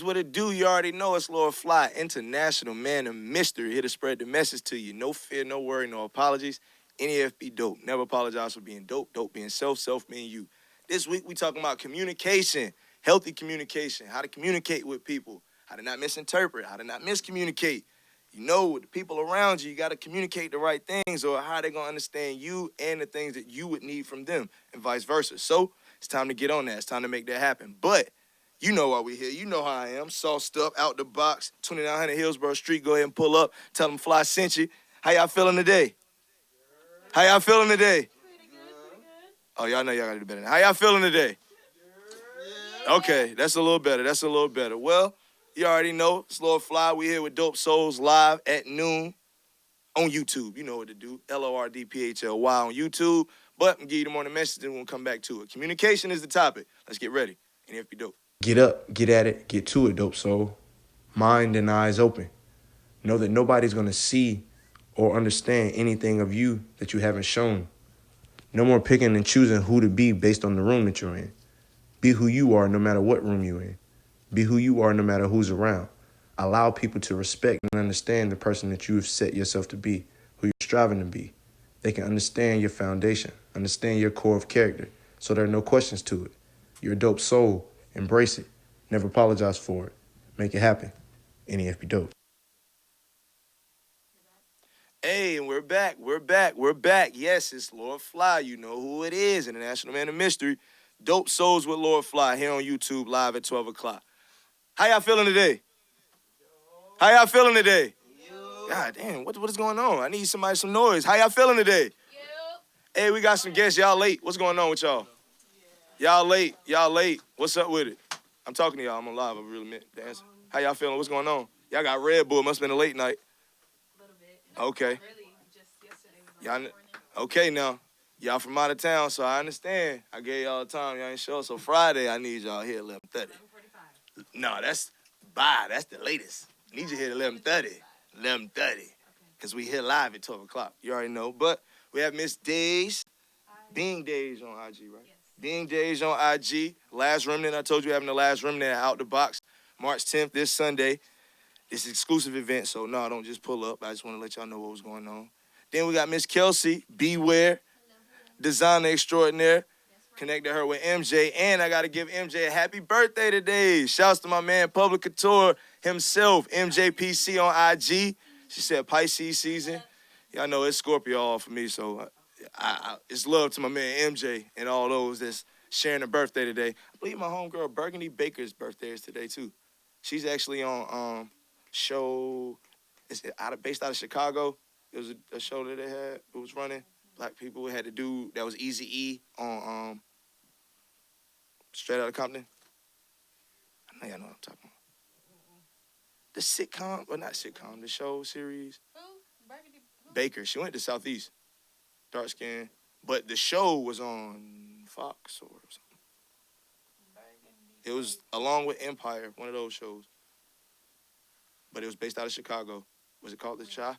what it do. You already know it's Lord Phly, international man of mystery. Here to spread the message to you. No fear, no worry, no apologies. NEFB dope. Never apologize for being dope. Dope being self, self being you. This week we talking about communication, healthy communication, how to communicate with people, how to not misinterpret, how to not miscommunicate. You know, with the people around you, you got to communicate the right things or how they're going to understand you and the things that you would need from them and vice versa. So it's time to get on that. It's time to make that happen. But you know why we here. You know how I am. Sauced up, out the box, 2900 Hillsborough Street. Go ahead and pull up. Tell them Phly sent you. How y'all feeling today? How y'all feeling today? Pretty good. Oh, y'all know y'all got to do better. How y'all feeling today? Okay, that's a little better. That's a little better. Well, you already know. It's Lord Phly. We here with Dope Souls live at noon on YouTube. You know what to do. LORDPHLY on YouTube. But I'm going to give you the morning message and we'll come back to it. Communication is the topic. Let's get ready. NFB Dope. Get up, get at it, get to it, dope soul. Mind and eyes open. Know that nobody's going to see or understand anything of you that you haven't shown. No more picking and choosing who to be based on the room that you're in. Be who you are no matter what room you're in. Be who you are no matter who's around. Allow people to respect and understand the person that you've set yourself to be, who you're striving to be. They can understand your foundation, understand your core of character, so there are no questions to it. You're a dope soul. Embrace it. Never apologize for it. Make it happen. NEFB dope. Hey, and we're back. We're back. We're back. Yes, it's Lord Phly. You know who it is. International Man of Mystery. Dope Souls with Lord Phly here on YouTube live at 12 o'clock. How y'all feeling today? How y'all feeling today? God damn, what is going on? I need somebody some noise. How y'all feeling today? Hey, we got some guests. Y'all late. What's going on with y'all? Y'all late. Y'all late. What's up with it? I'm talking to y'all. I'm on live. I really meant to answer. How y'all feeling? What's going on? Y'all got Red Bull. Must have been a late night. A little bit. Okay. Really, just yesterday. Y'all, okay now. Y'all from out of town, so I understand. I gave y'all the time. Y'all ain't sure. So Friday, I need y'all here at 11:30. 11:45. No, that's That's the latest. Need you here at 11:30. 11:30. Because we here live at 12 o'clock. You already know. But we have Miss Days. Being Days on IG, right? Yes. Being Days on IG. Last Remnant. I told you having the Last Remnant Out the Box. March 10th, this Sunday. This exclusive event, so no, don't just pull up. I just want to let y'all know what was going on. Then we got Miss Kelsey, Beware, designer extraordinaire. Connected her with MJ, and I got to give MJ a happy birthday today. Shouts to my man, Public Couture himself, MJPC on IG. She said Pisces season. Y'all know it's Scorpio all for me, so it's love to my man MJ and all those that's sharing a birthday today. I believe my homegirl Burgundy Baker's birthday is today too. She's actually on show. It's based out of Chicago. It was a show that they had. It was running. Black people had to do that was Easy-E on Straight Outta Compton. I know y'all know what I'm talking about. The sitcom, well not sitcom, the show series. Who? Burgundy. Who? Baker. She went to Southeast. Dark skin. But the show was on Fox or something. Burgundy. It was along with Empire, one of those shows. But it was based out of Chicago. Was it called The Chi?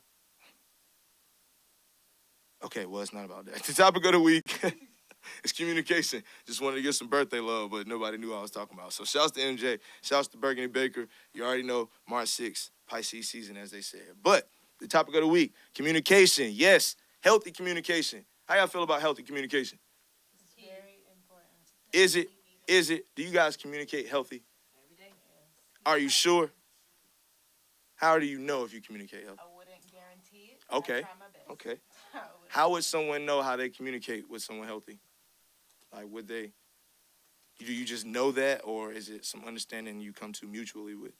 Okay, well, it's not about that. The topic of the week is communication. Just wanted to get some birthday love, but nobody knew what I was talking about. So shouts to MJ. Shouts to Burgundy Baker. You already know March 6th, Pisces season, as they said. But the topic of the week, communication. Yes, healthy communication. How y'all feel about healthy communication? It's very important. Is it? Is it? Do you guys communicate healthy? Every day. Yes. Are you sure? How do you know if you communicate healthy? I wouldn't guarantee it. Okay. I try my best. Okay. How would someone know how they communicate with someone healthy? Like, would they? Do you just know that, or is it some understanding you come to mutually with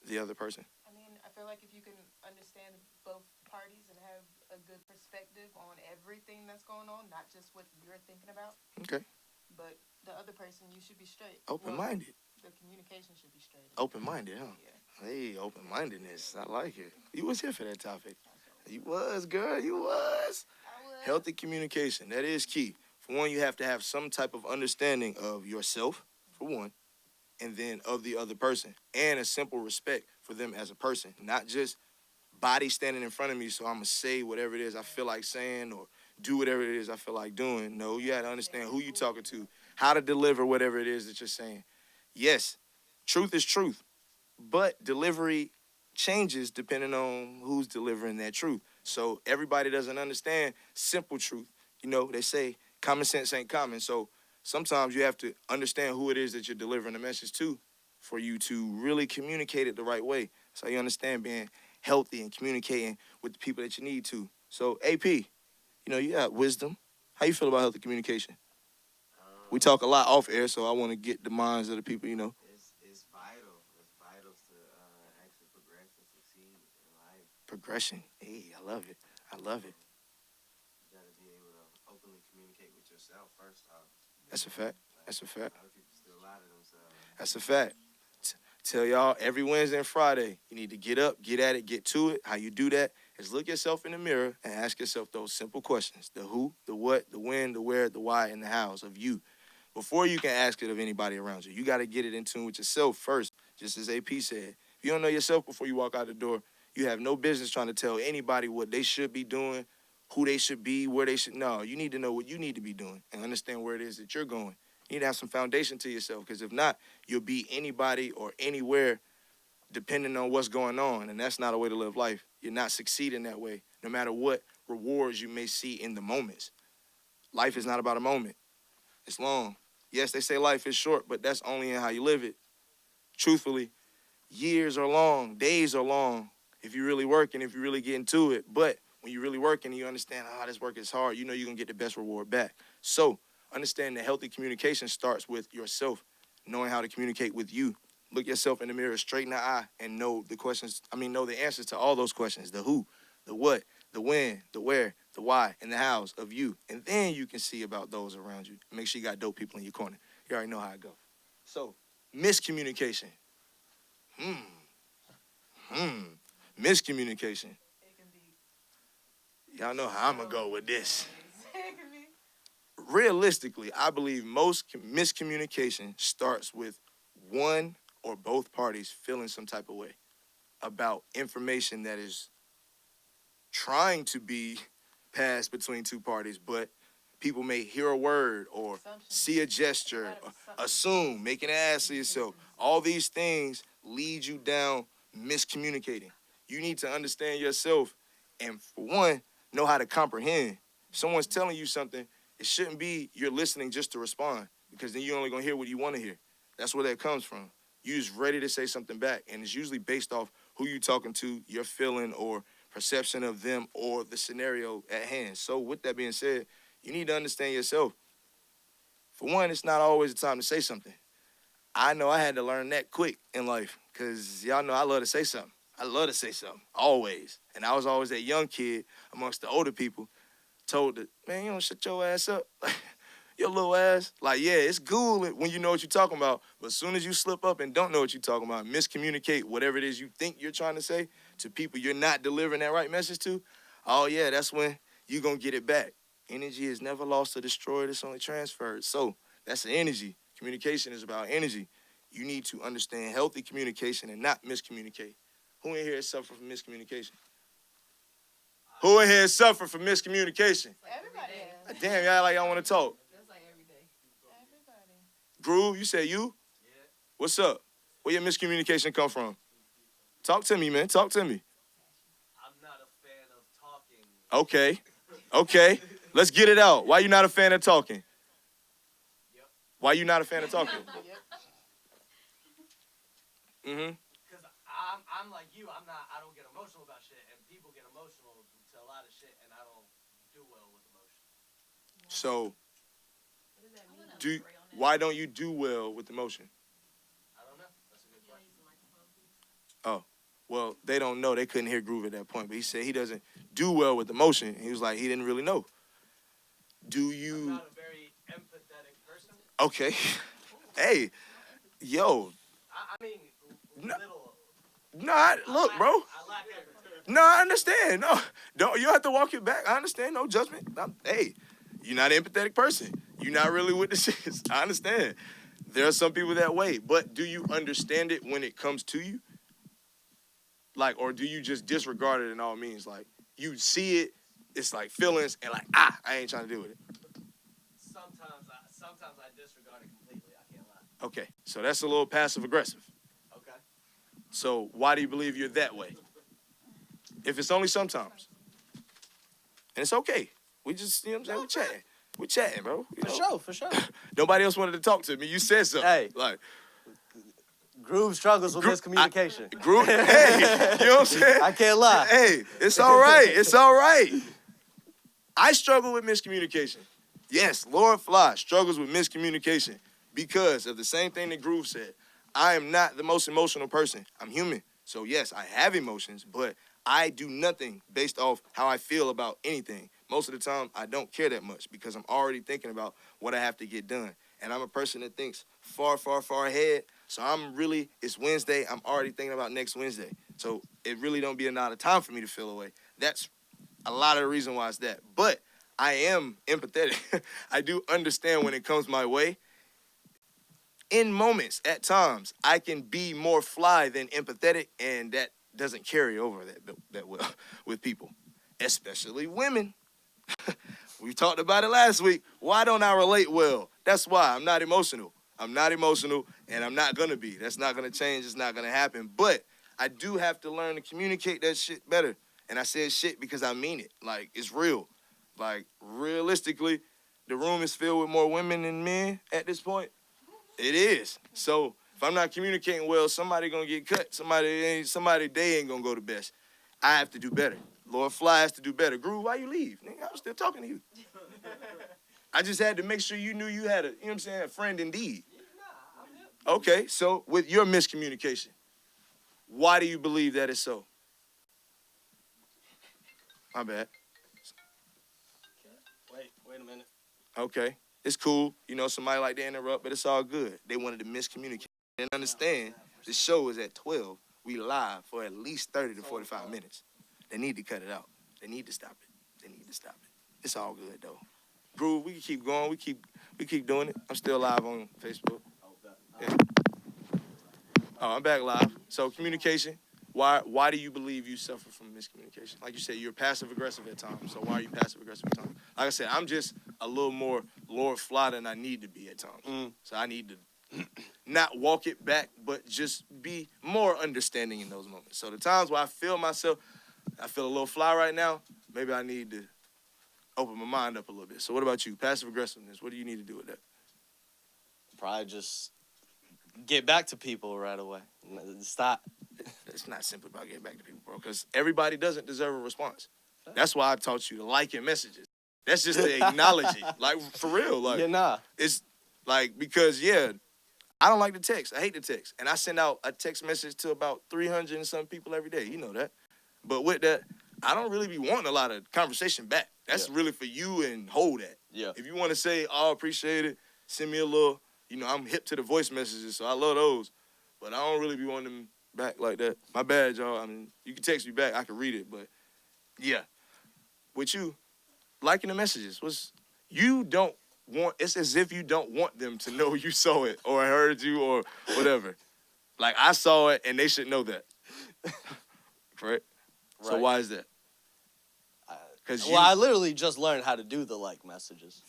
the other person? I mean, I feel like if you can understand both parties and have a good perspective on everything that's going on, not just what you're thinking about, Okay. but the other person, you should be straight. Open-minded. The communication should be straight. Open-minded, huh? Yeah. Hey, open-mindedness. I like it. You was here for that topic. You was, girl. You was. I would. Healthy communication. That is key. For one, you have to have some type of understanding of yourself, for one, and then of the other person, and a simple respect for them as a person, not just body standing in front of me, so I'm going to say whatever it is I feel like saying or do whatever it is I feel like doing. No, you got to understand who you're talking to, how to deliver whatever it is that you're saying. Yes, truth is truth. but delivery changes depending on who's delivering that truth. So everybody doesn't understand simple truth. You know, they say common sense ain't common. So sometimes you have to understand who it is that you're delivering the message to for you to really communicate it the right way. So you understand being healthy and communicating with the people that you need to. So AP, you know, you got wisdom. How you feel about healthy communication? We talk a lot off air, so I want to get the minds of the people, you know. It's vital. It's vital to actually progress and succeed in life. Progression. Hey, I love it. I love it. You got to be able to openly communicate with yourself first off. That's a fact. That's a fact. A lot of people still lie to themselves. That's a fact. Tell y'all every Wednesday and Friday, you need to get up, get at it, get to it. How you do that is look yourself in the mirror and ask yourself those simple questions: the who, the what, the when, the where, the why, and the hows of you. Before you can ask it of anybody around you, you got to get it in tune with yourself first. Just as AP said, if you don't know yourself before you walk out the door, you have no business trying to tell anybody what they should be doing, who they should be, where they should. No, you need to know what you need to be doing and understand where it is that you're going. You need to have some foundation to yourself, because if not, you'll be anybody or anywhere depending on what's going on, and that's not a way to live life. You're not succeeding that way, no matter what rewards you may see in the moments. Life is not about a moment. It's long. Yes, they say life is short, but that's only in how you live it. Truthfully, years are long, days are long if you really working, if you really get into it. But when you really working and you understand, this work is hard, you know you're going to get the best reward back. So understand that healthy communication starts with yourself, knowing how to communicate with you. Look yourself in the mirror, straight in the eye, and know know the answers to all those questions: the who, the what, the when, the where, the why, and the hows of you. And then you can see about those around you. Make sure you got dope people in your corner. You already know how it goes. So, miscommunication. Miscommunication. It can be. Y'all know how I'm going to go with this. It can be. Realistically, I believe most miscommunication starts with one or both parties feeling some type of way about information that is trying to be passed between two parties, but people may hear a word or see a gesture, or assume, making an ass of yourself. All these things lead you down miscommunicating. You need to understand yourself and, for one, know how to comprehend. If someone's telling you something, it shouldn't be you're listening just to respond, because then you're only going to hear what you want to hear. That's where that comes from. You're just ready to say something back, and it's usually based off who you're talking to, your feeling or perception of them, or the scenario at hand. So with that being said, you need to understand yourself. For one, it's not always the time to say something. I know I had to learn that quick in life, because y'all know I love to say something. I love to say something, always. And I was always that young kid amongst the older people told that, man, you don't shut your ass up. Your little ass. Like, yeah, it's cool when you know what you're talking about, but as soon as you slip up and don't know what you're talking about, miscommunicate whatever it is you think you're trying to say to people you're not delivering that right message to, oh, yeah, that's when you're going to get it back. Energy is never lost or destroyed. It's only transferred. So that's the energy. Communication is about energy. You need to understand healthy communication and not miscommunicate. Who in here has suffered from miscommunication? Who in here has suffered from miscommunication? Everybody has. Damn, y'all like y'all want to talk. That's like every day. Everybody. Groove, you said you? Yeah. What's up? Where your miscommunication come from? Talk to me, man. Talk to me. I'm not a fan of talking. Okay. Let's get it out. Why you not a fan of talking? Yep. Why you not a fan of talking? Yep. Mm-hmm. Because I'm like you. I don't get emotional about shit, and people get emotional to a lot of shit, and I don't do well with emotion. So, What does that mean? why don't you do well with emotion? I don't know. That's a good question. Oh, well, they don't know. They couldn't hear Groove at that point, but he said he doesn't do well with emotion. He was like, he didn't really know. Do I'm you? not a very empathetic person. Okay. Hey, yo. I mean, No. little. Look, bro. I lack empathy. No, I understand. No, don't. You don't have to walk it back. I understand. No judgment. Hey, you're not an empathetic person. You're not really with the shits. I understand. There are some people that way, but do you understand it when it comes to you? Like, or do you just disregard it in all means? Like, you see it, it's like feelings, and like, I ain't trying to deal with it. Sometimes I disregard it completely. I can't lie. Okay, so that's a little passive aggressive. Okay. So why do you believe you're that way? If it's only sometimes. And it's okay. We just, you know what I'm saying? We chatting. We chatting, bro. You know? For sure. Nobody else wanted to talk to me. You said something. Hey. Like, Groove struggles with miscommunication. Group, hey, you know what I'm saying? I can't lie. Hey, it's all right. It's all right. I struggle with miscommunication. Yes, Lord Phly struggles with miscommunication because of the same thing that Groove said. I am not the most emotional person. I'm human. So yes, I have emotions, but I do nothing based off how I feel about anything. Most of the time, I don't care that much because I'm already thinking about what I have to get done. And I'm a person that thinks far, far, far ahead. So it's Wednesday. I'm already thinking about next Wednesday. So it really don't be a lot of time for me to feel away. That's a lot of the reason why it's that. But I am empathetic. I do understand when it comes my way. In moments, at times, I can be more Phly than empathetic, and that doesn't carry over that well with people, especially women. We talked about it last week. Why don't I relate well? That's why I'm not emotional. I'm not emotional, and I'm not gonna be. That's not gonna change. It's not gonna happen. But I do have to learn to communicate that shit better. And I said shit because I mean it. Like, it's real. Like, realistically, the room is filled with more women than men at this point. It is. So if I'm not communicating well, somebody gonna get cut. Somebody day ain't gonna go the best. I have to do better. Lord Phly has to do better. Groove, why you leave? Nigga, I was still talking to you. I just had to make sure you knew you had a friend indeed. Okay, so with your miscommunication, why do you believe that is so? My bad. Wait a minute. Okay, it's cool. Somebody like to interrupt, but it's all good. They wanted to miscommunicate. And understand, the show is at 12. We live for at least 30 to 45 minutes. They need to cut it out. They need to stop it. It's all good, though. Groove, we can keep going. We keep doing it. I'm still live on Facebook. Yeah. Oh, I'm back live. So communication. Why do you believe you suffer from miscommunication? Like you said, you're passive aggressive at times. So why are you passive aggressive at times? Like I said, I'm just a little more Lord Phly than I need to be at times. So I need to not walk it back, but just be more understanding in those moments. So the times where I feel a little Phly right now, maybe I need to open my mind up a little bit. So what about you? Passive aggressiveness, what do you need to do with that? Probably just get back to people right away. Stop. It's not simply about getting back to people, bro, because everybody doesn't deserve a response. That's why I taught you to like your messages. That's just to acknowledge it. Like, for real. Like, Yeah, nah. It's like, because, I don't like to text. I hate to text. And I send out a text message to about 300 and some people every day. You know that. But with that, I don't really be wanting a lot of conversation back. That's really for you and hold that. Yeah. If you want to say, oh, appreciate it, send me a little, I'm hip to the voice messages, so I love those. But I don't really be wanting them back like that. My bad, y'all. I mean, you can text me back. I can read it. But, yeah. With you, liking the messages it's as if you don't want them to know you saw it or heard you or whatever. Like, I saw it, and they should know that. Correct? So why is that? I literally just learned how to do the like messages.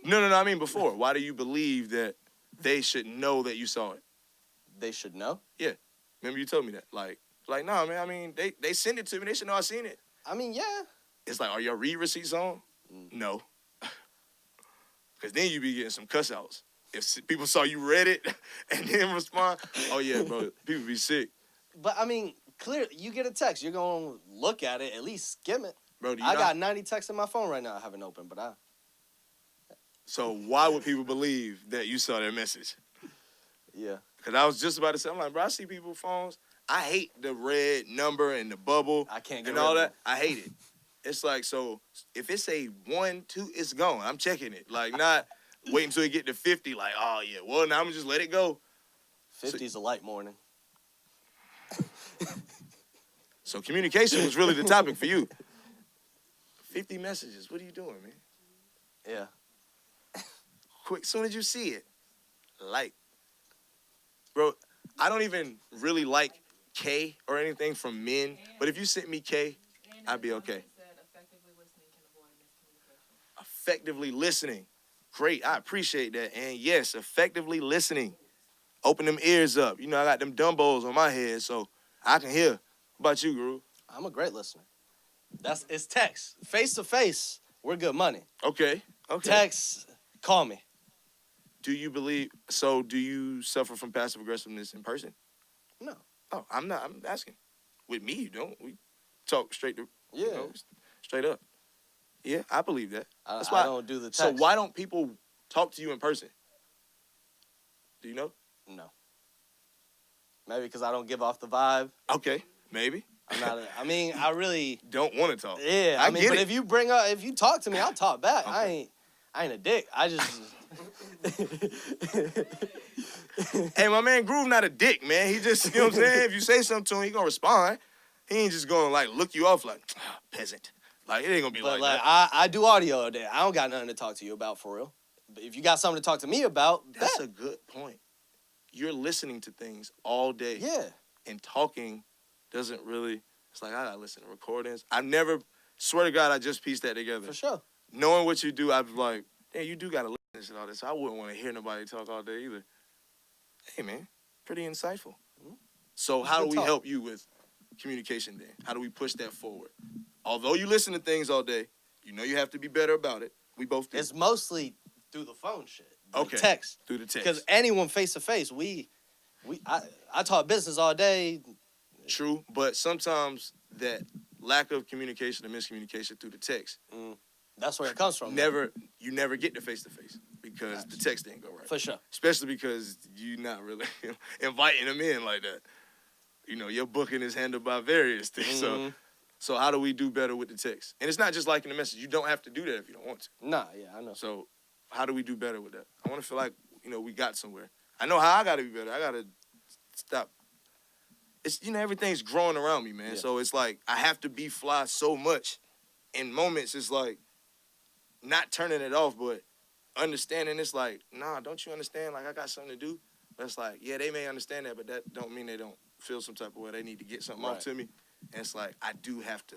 No, I mean before. Why do you believe that they should know that you saw it? They should know? Yeah. Remember you told me that. Like, no, man, I mean, they send it to me. They should know I seen it. I mean, yeah. It's like, are your read receipts on? No. Because then you be getting some cuss outs. If people saw you read it and then respond, oh, yeah, bro, people be sick. But, I mean, clearly, you get a text. You're going to look at it, at least skim it. Bro, I got 90 texts in my phone right now I haven't opened, but So why would people believe that you saw their message? Yeah. Because I was just about to say, I'm like, bro, I see people's phones. I hate the red number and the bubble I can't get and rid all of that. it. I hate it. It's like, so if it's a 1, 2, it's gone. I'm checking it. Like, not waiting until it get to 50, like, oh, yeah, well, now I'm going to just let it go. 50's a light morning. So communication was really the topic for you. 50 messages. What are you doing, man? Yeah. Quick, soon as you see it, like. Bro, I don't even really like K or anything from men, but if you sent me K, I'd be okay. Effectively listening. Great, I appreciate that. And yes, effectively listening. Open them ears up. You know, I got them Dumbos on my head, so I can hear. What about you, Groove? I'm a great listener. It's text. Face to face, we're good money. Okay. Text, call me. Do you suffer from passive aggressiveness in person? No. Oh, I'm not. I'm asking. With me, you don't. We talk straight to, Yeah. straight up. Yeah, I believe that. I why don't do the text. So why don't people talk to you in person? Do you know? No. Maybe because I don't give off the vibe. Okay, maybe. I really don't want to talk. Yeah, I mean, get but it. if you talk to me, I'll talk back. Okay. I ain't a dick. I just Hey, my man Groove not a dick, man. He just, you know what I'm saying? If you say something to him, he gonna respond. He ain't just gonna like look you off like peasant. Like it ain't gonna be But like that. I do audio all day. I don't got nothing to talk to you about for real. But if you got something to talk to me about, That's a good point. You're listening to things all day. Yeah. And talking doesn't really. It's like I gotta listen to recordings. I've never. Swear to God, I just pieced that together. For sure. Knowing what you do, I'm like, yeah, you do gotta listen to all this. I wouldn't want to hear nobody talk all day either. Hey, man, pretty insightful. Mm-hmm. So how do we help you with communication then? How do we push that forward? Although you listen to things all day, you know you have to be better about it. We both do. It's mostly through the phone shit. Okay. Text. Through the text. Because anyone face to face, I talk business all day. True, but sometimes that lack of communication or miscommunication through the text. That's where it comes from. You never get to face because the text didn't go right. For sure. Especially because you're not really inviting them in like that. You know, your booking is handled by various things. Mm-hmm. So how do we do better with the text? And it's not just liking the message. You don't have to do that if you don't want to. Nah, yeah, I know. So how do we do better with that? I want to feel like, we got somewhere. I know how I got to be better. I got to stop. It's, everything's growing around me, man. Yeah. So it's like I have to be Phly so much. In moments, it's like not turning it off, but understanding it's like, nah, don't you understand? Like, I got something to do. But it's like, yeah, they may understand that, but that don't mean they don't feel some type of way. They need to get something off to me. And it's like, I do have to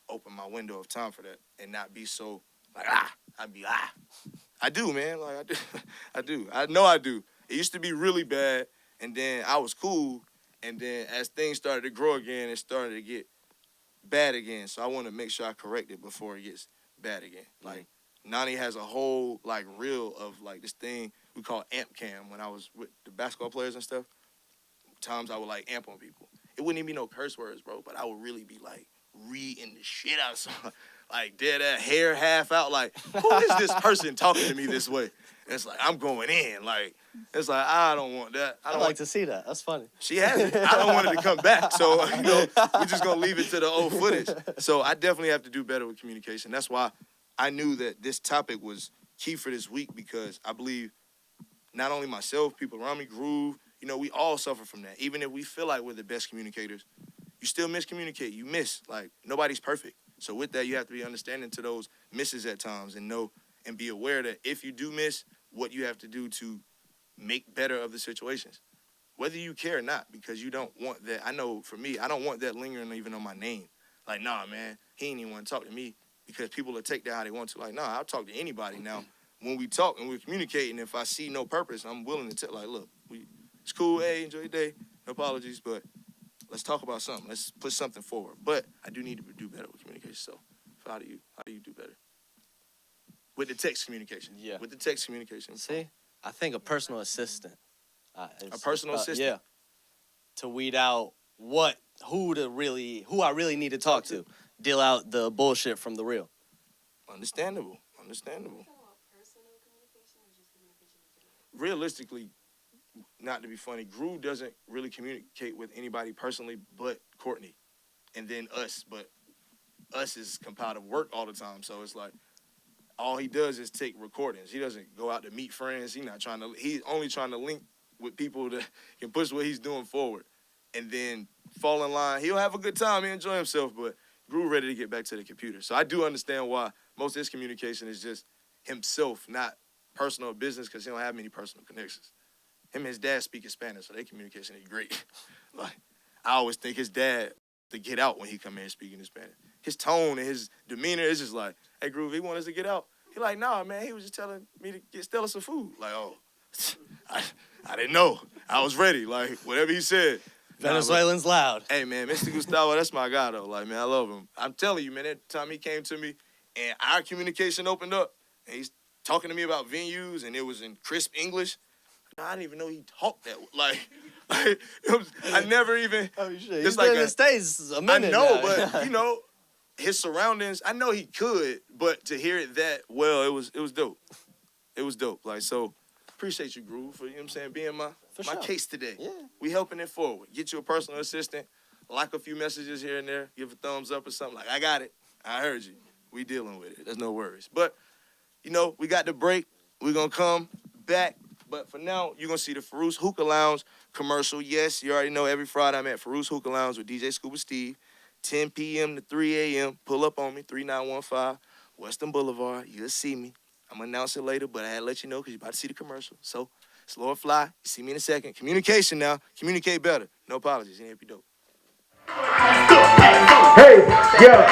open my window of time for that and not be so, like, I do, man. Like, I do. I do. I know I do. It used to be really bad, and then I was cool, and then as things started to grow again, it started to get bad again. So I want to make sure I correct it before it gets bad again. Like, Nani has a whole, like, reel of, like, this thing we call amp cam when I was with the basketball players and stuff. Times I would, like, amp on people. It wouldn't even be no curse words, bro, but I would really be, like, reading the shit out of someone. Like, dead that hair half out. Like, who is this person talking to me this way? And it's like, I'm going in. Like, it's like, I don't want that. I'd like to see that. That's funny. She has it. I don't want it to come back. So, we're just going to leave it to the old footage. So I definitely have to do better with communication. That's why I knew that this topic was key for this week, because I believe not only myself, people around me, Groove, we all suffer from that. Even if we feel like we're the best communicators, you still miscommunicate. You miss. Like, nobody's perfect. So with that, you have to be understanding to those misses at times and know and be aware that if you do miss, what you have to do to make better of the situations, whether you care or not, because you don't want that. I know for me, I don't want that lingering even on my name. Like, nah, man, he ain't even want to talk to me, because people will take that how they want to. Like, nah, I'll talk to anybody now. When we talk and we're communicating, if I see no purpose, I'm willing to tell, like, look, it's cool, hey, enjoy your day, no apologies, but let's talk about something. Let's put something forward. But I do need to do better with communication. So how do you do better? With the text communication. Yeah. With the text communication. See, I think a personal assistant. A personal assistant? Yeah. To weed out who I really need to talk to. Deal out the bullshit from the real. Understandable. Realistically, not to be funny, Groove doesn't really communicate with anybody personally but Courtney. And then us. But us is compiled of work all the time. So it's like, all he does is take recordings. He doesn't go out to meet friends. He's only trying to link with people that can push what he's doing forward. And then fall in line. He'll have a good time. He'll enjoy himself. But Groove ready to get back to the computer. So I do understand why most of his communication is just himself, not personal or business, because he don't have many personal connections. Him and his dad speak in Spanish, so their communication is great. Like, I always think his dad to get out when he come in speaking in Spanish. His tone and his demeanor is just like, hey, Groove, he want us to get out. He like, nah, man, he was just telling me to get Stella some food. Like, oh, I didn't know. I was ready. Like, whatever he said. Venezuelans loud. Hey, man, Mr. Gustavo, that's my guy, though. Like, man, I love him. I'm telling you, man, that time he came to me and our communication opened up, and he's talking to me about venues, and it was in crisp English. I didn't even know he talked that. I never even. Oh shit! It's He's like been in a- the States a I minute know, now. but, you know, his surroundings, I know he could, but to hear it that well, it was dope. It was dope. Like, so, appreciate you, Groove, for, you know what I'm saying, being my sure. case today. Yeah. We helping it forward. Get you a personal assistant, like a few messages here and there, give a thumbs up or something. Like, I got it. I heard you. We dealing with it. There's no worries. But, you know, we got the break. We're going to come back. But for now, you're going to see the Farouz Hookah Lounge commercial. Yes, you already know every Friday I'm at Farouz Hookah Lounge with DJ Scuba Steve, 10 p.m. to 3 a.m. Pull up on me, 3915 Western Boulevard. You'll see me. I'm going to announce it later, but I had to let you know because you're about to see the commercial. So, it's Lord Phly. You see me in a second. Communication now. Communicate better. No apologies. NFP dope. Hey, yeah.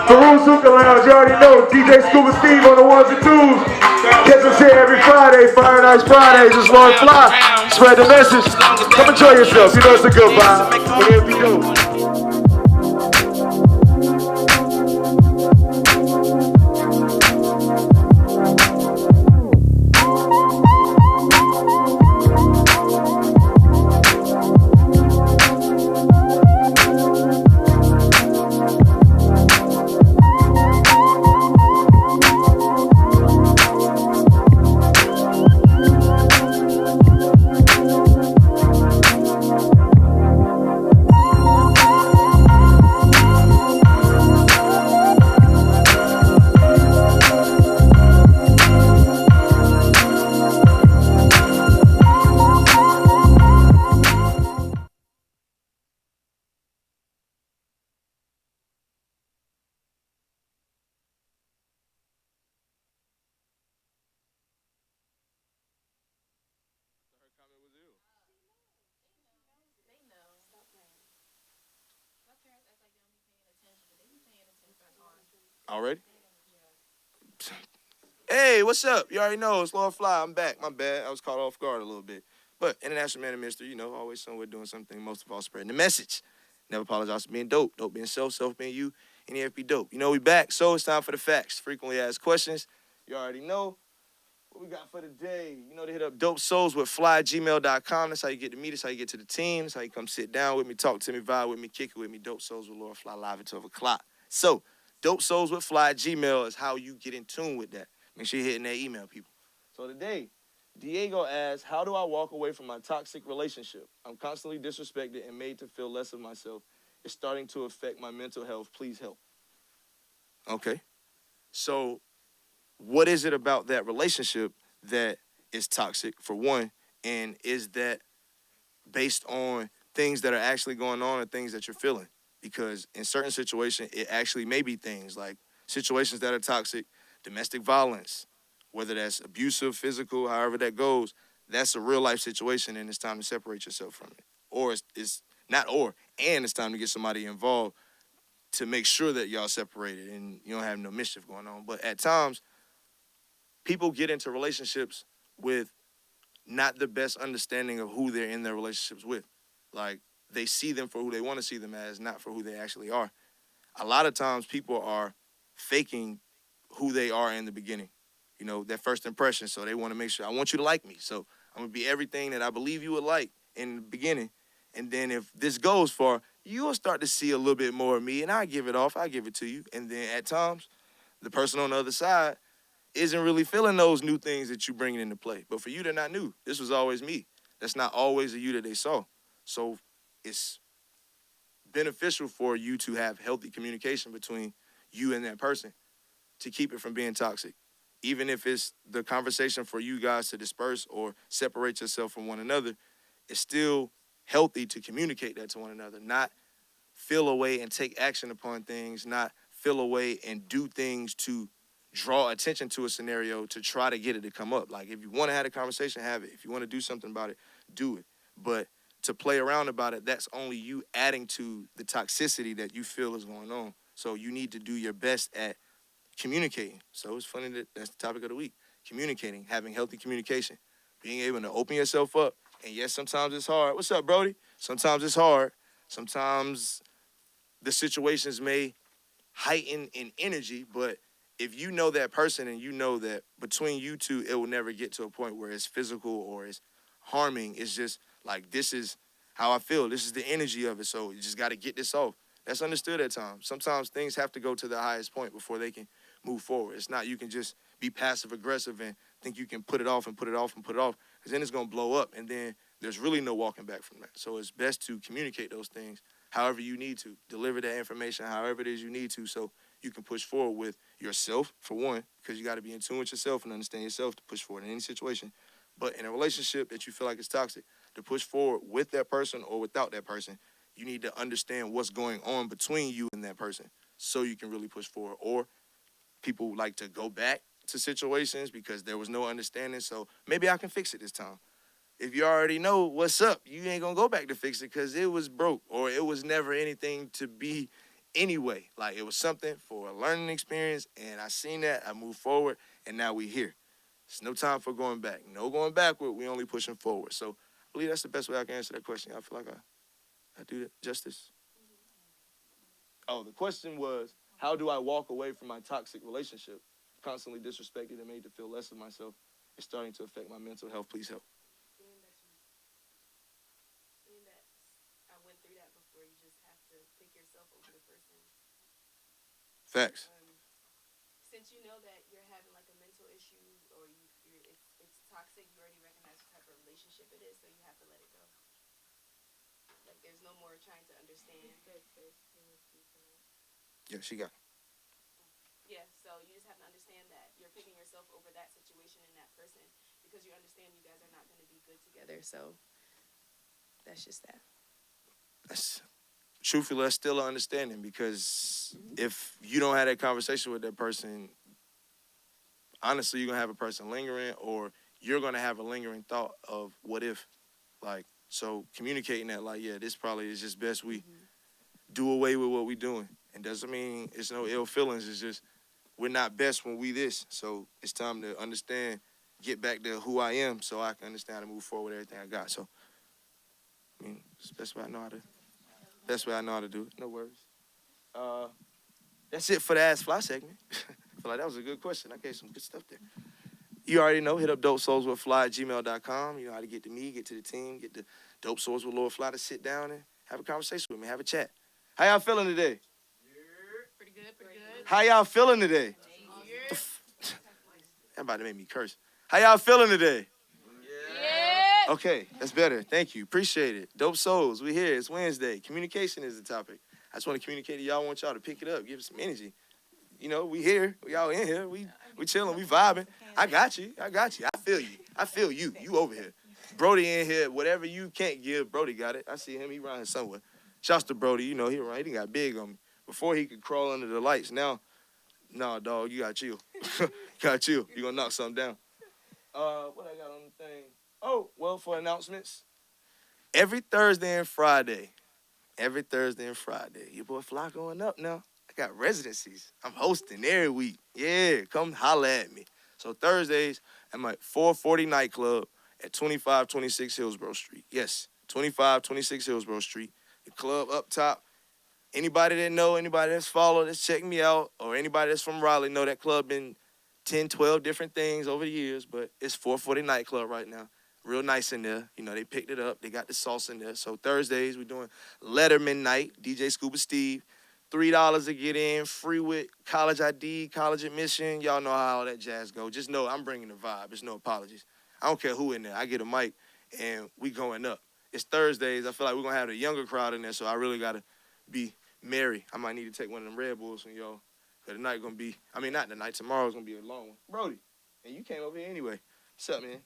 Farouz Hookah Lounge, you already know. DJ Scuba Steve on the ones and twos. Catch us here every Friday, Fire Nights Fridays. It's Lord Phly. Spread the message. Come enjoy yourself. You know it's a good vibe. It'll be dope. They know. Stop playing. My parents act like they don't be paying attention, but they be paying attention on. Already? Hey, what's up? You already know it's Lord Phly. I'm back. My bad. I was caught off guard a little bit. But International Man of Mystery, you know, always somewhere doing something, most of all spreading the message. Never apologize for being dope. Dope being self being you, and NFP dope. You know we back, so it's time for the facts. Frequently asked questions. You already know what we got for today. You know to hit up Dope Souls with fly@gmail.com. That's how you get to meet us, how you get to the team. That's how you come sit down with me, talk to me, vibe with me, kick it with me. Dope Souls with Lord Phly live at 12 o'clock. So, Dope Souls with Fly@gmail is how you get in tune with that. Make sure you're hitting that email, people. So today, Diego asks, how do I walk away from my toxic relationship? I'm constantly disrespected and made to feel less of myself. It's starting to affect my mental health. Please help. Okay. So what is it about that relationship that is toxic, for one? And is that based on things that are actually going on or things that you're feeling? Because in certain situations, it actually may be things like situations that are toxic, domestic violence, whether that's abusive, physical, however that goes, that's a real life situation and it's time to separate yourself from it. Or it's not or, and it's time to get somebody involved to make sure that y'all separated and you don't have no mischief going on. But at times, people get into relationships with not the best understanding of who they're in their relationships with. Like, they see them for who they want to see them as, not for who they actually are. A lot of times people are faking who they are in the beginning, you know, that first impression. So they want to make sure, I want you to like me. So I'm going to be everything that I believe you would like in the beginning. And then if this goes far, you'll start to see a little bit more of me and I give it off. I give it to you. And then at times, the person on the other side isn't really feeling those new things that you bringing into play. But for you, they're not new. This was always me. That's not always the you that they saw. So it's beneficial for you to have healthy communication between you and that person to keep it from being toxic. Even if it's the conversation for you guys to disperse or separate yourself from one another, it's still healthy to communicate that to one another, not feel away and take action upon things, not feel away and do things to draw attention to a scenario to try to get it to come up. Like, if you want to have a conversation, have it. If you want to do something about it, do it. But to play around about it, that's only you adding to the toxicity that you feel is going on. So you need to do your best at communicating. So it's funny that that's the topic of the week. Communicating, having healthy communication. being able to open yourself up. And yes, sometimes it's hard. What's up, Brody? Sometimes it's hard. Sometimes the situations may heighten in energy, but if you know that person and you know that between you two, it will never get to a point where it's physical or it's harming. It's just like, this is how I feel. This is the energy of it. So you just got to get this off. That's understood at times. Sometimes things have to go to the highest point before they can move forward. It's not you can just be passive aggressive and think you can put it off and put it off and put it off, because then it's going to blow up and then there's really no walking back from that. So it's best to communicate those things however you need to, deliver that information however it is you need to, so you can push forward with yourself, for one, because you got to be in tune with yourself and understand yourself to push forward in any situation. But in a relationship that you feel like is toxic, to push forward with that person or without that person, you need to understand what's going on between you and that person so you can really push forward. Or people like to go back to situations because there was no understanding, so maybe I can fix it this time. If you already know what's up, you ain't gonna go back to fix it because it was broke or it was never anything to be anyway. Like, it was something for a learning experience, and I seen that, I moved forward, and now we here. It's no time for going back. No going backward, we only pushing forward. So I believe that's the best way I can answer that question. I feel like I do that justice. Oh, the question was, how do I walk away from my toxic relationship? Constantly disrespected and made to feel less of myself. It's starting to affect my mental health. Please help. Being that I went through that before, you just have to pick yourself over the person. Facts. Since you know that you're having like a mental issue or it's toxic, you already recognize what type of relationship it is, so you have to let it go. Like, there's no more trying to understand. Yeah, she got it. Yeah, so you just have to understand that you're picking yourself over that situation and that person because you understand you guys are not going to be good together. So that's just that. That's truthfully, that's still an understanding, because if you don't have that conversation with that person, honestly, you're gonna have a person lingering, or you're gonna have a lingering thought of what if. Like, so communicating that, like, yeah, this probably is just best we do away with what we doing. And doesn't mean it's no ill feelings. It's just we're not best when we this. So it's time to understand, get back to who I am, so I can understand how to move forward with everything I got. So, I mean, it's the best way I know how to. Best way I know how to do it. No worries. That's it for the Ask Phly segment. I feel like that was a good question. I gave some good stuff there. You already know, hit up dopesoulswithphly@gmail.com. You know how to get to me, get to the team, get the Dope Souls with Lord Phly to sit down and have a conversation with me, have a chat. How y'all feeling today? Pretty good, pretty good. How y'all feeling today? That about to make me curse. How y'all feeling today? Yeah. Okay, that's better. Thank you. Appreciate it. Dope Souls, we here. It's Wednesday. Communication is the topic. I just want to communicate to y'all. I want y'all to pick it up, give it some energy. You know, we here. We all in here. We chilling. We vibing. I got you. I got you. I feel you. I feel you. You over here. Brody in here. Whatever you can't give, Brody got it. I see him. He around here somewhere. Shouts to Brody. You know, he around. He done got big on me. Before he could crawl under the lights. Now, nah, dog, you got to chill. Got to chill. You going to knock something down. What I got on the thing? Oh, well, for announcements, every Thursday and Friday, your boy Phly going up now. I got residencies. I'm hosting every week. Yeah, come holla at me. So Thursdays, I'm at 440 Nightclub at 2526 Hillsborough Street. Yes, 2526 Hillsborough Street. The club up top. Anybody that know, anybody that's followed, that's checked me out, or anybody that's from Raleigh know that club been 10, 12 different things over the years, but it's 440 Nightclub right now. Real nice in there. You know, they picked it up. They got the sauce in there. So Thursdays, we're doing Letterman night, DJ Scuba Steve. $3 to get in, free with college ID, college admission. Y'all know how all that jazz go. Just know I'm bringing the vibe. There's no apologies. I don't care who in there. I get a mic, and we going up. It's Thursdays. I feel like we're going to have a younger crowd in there, so I really got to be merry. I might need to take one of them Red Bulls from y'all. Because the night going to be, I mean, not the night. Tomorrow's going to be a long one. Brody, and you came over here anyway. What's up, man?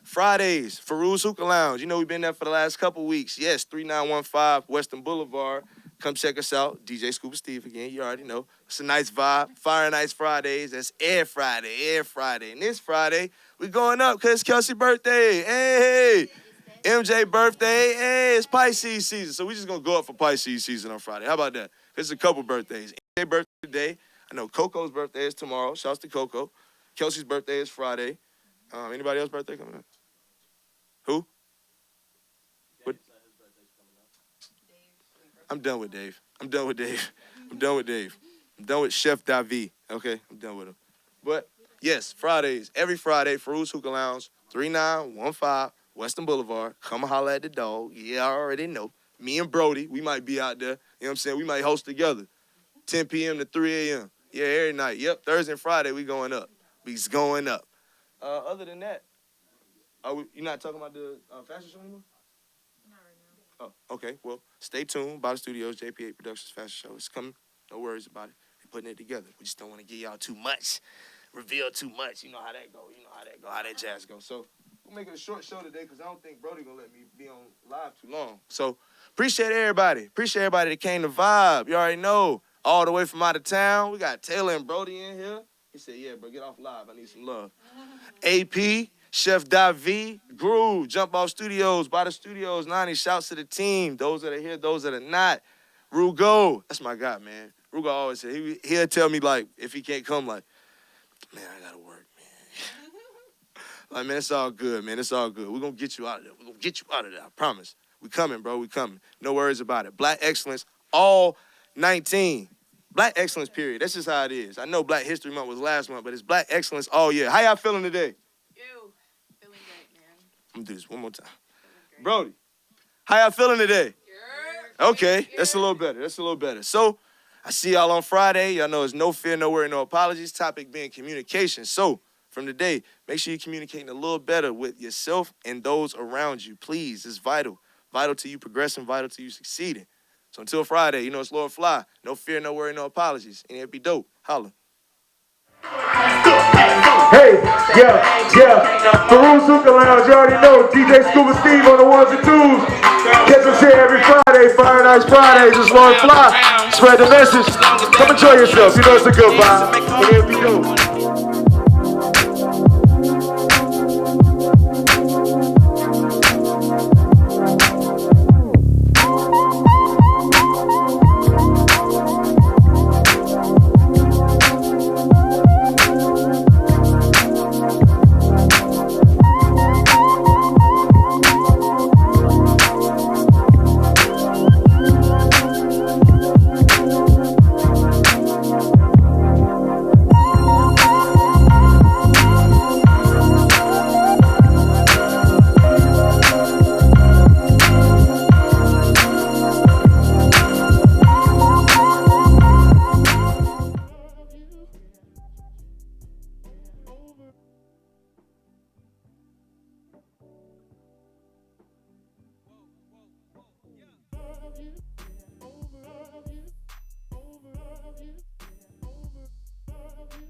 Fridays, Farouz Hookah Lounge. You know we've been there for the last couple weeks. Yes, 3915 Western Boulevard. Come check us out. DJ Scuba Steve again. You already know. It's a nice vibe. Fire and Ice Fridays. That's Air Friday. And this Friday, we going up because it's Kelsey's birthday. Hey, MJ birthday. Hey, it's Pisces season. So we just going to go up for Pisces season on Friday. How about that? There's a couple birthdays. MJ birthday today. I know Coco's birthday is tomorrow. Shouts to Coco. Kelsey's birthday is Friday. Anybody else's birthday coming up? Who? What? Dave said his birthday's coming up. I'm done with Dave. I'm done with Dave. I'm done with Dave. I'm done with Chef Davi. Okay, I'm done with him. But yes, Fridays, every Friday, Farouz Hookah Lounge, 3915 Western Boulevard. Come and holler at the dog. Yeah, I already know. Me and Brody, we might be out there. You know what I'm saying? We might host together. 10 p.m. to 3 a.m. Yeah, every night. Yep, Thursday and Friday, we going up. We's going up. Other than that, you not talking about the fashion show anymore? Not right now. Oh, okay. Well, stay tuned. Body Studios, JP8 Productions Fashion Show. It's coming. No worries about it. We're putting it together. We just don't want to give y'all too much. Reveal too much. You know how that go. You know how that go. How that jazz go. So we'll make it a short show today because I don't think Brody gonna let me be on live too long. So appreciate everybody. Appreciate everybody that came to vibe. You already know. All the way from out of town. We got Taylor and Brody in here. He said, yeah, bro, get off live. I need some love. AP, Chef Davi, Groove, Jump Off Studios, Body Studios, 90. Shouts to the team. Those that are here, those that are not. Rugo, that's my guy, man. Rugo always say, he'll tell me, like, if he can't come, like, man, I gotta work, man. Like, man, it's all good, man. It's all good. We're gonna get you out of there. We're gonna get you out of there, I promise. We coming, bro. We coming. No worries about it. Black excellence, all 19. Black excellence, period. That's just how it is. I know Black History Month was last month, but it's Black excellence all year. How y'all feeling today? Ew. Feeling great, man. I'm gonna do this one more time. Feeling great. Brody, how y'all feeling today? Yeah. Okay, that's a little better. That's a little better. So, I see y'all on Friday. Y'all know it's no fear, no worry, no apologies. Topic being communication. So, from today, make sure you're communicating a little better with yourself and those around you. Please, it's vital. Vital to you progressing, vital to you succeeding. So until Friday, you know it's Lord Phly. No fear, no worry, no apologies. And it'd be dope. Holla. Hey, yeah. Farouz Hookah Lounge, you already know. DJ Scuba Steve on the ones and twos. Catch us here every Friday, Fire Nights Fridays. It's Lord Phly. Spread the message. Come enjoy yourself. You know it's a good vibe. But it'll be dope. Whoa, whoa, whoa, yeah.